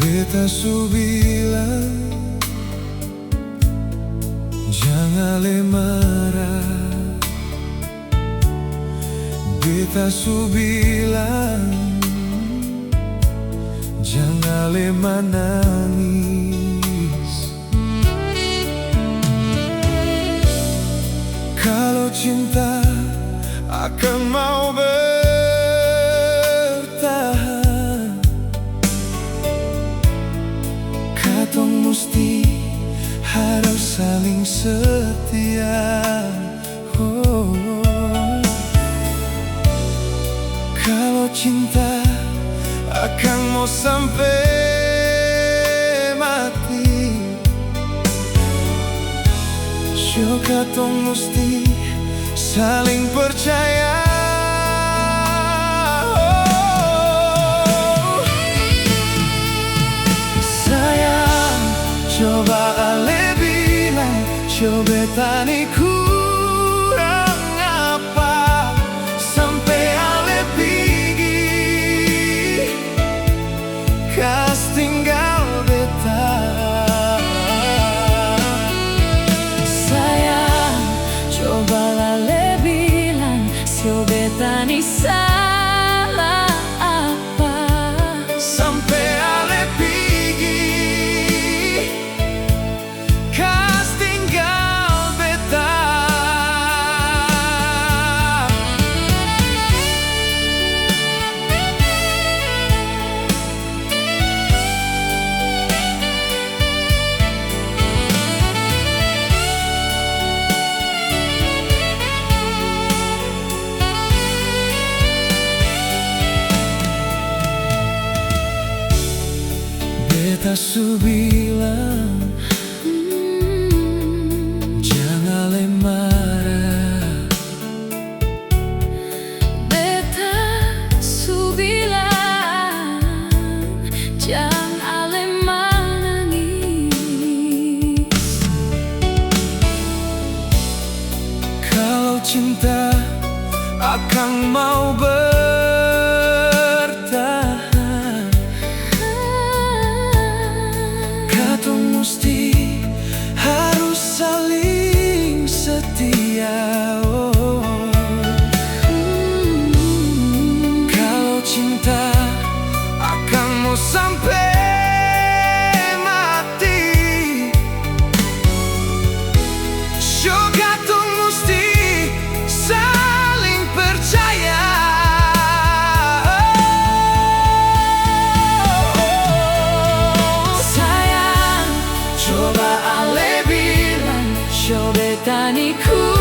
Beta su bilang jangan le marah. Beta su bilang jangan le menangis. Kalau cinta akan mau bertahan, katong musti harus saling setia. Kalau cinta akan mau sampai mati, so katong musti saling percaya. Sayang, coba ale bilang, coba tani kurang apa sampai ale pergi, kas tinggal beta. Sayang, coba ale bilang, coba tani salah apa Sampai ale pergi, kas tinggal beta. Beta su bilang jangan le marah. beta su bilang jangan ale menangis. Kalau cinta akan mau bertahan, katong musti harus saling setia. Kalau cinta akan mau sampai mati, so katong musti saling percaya. Sayang, coba ale bilang, coba tani ku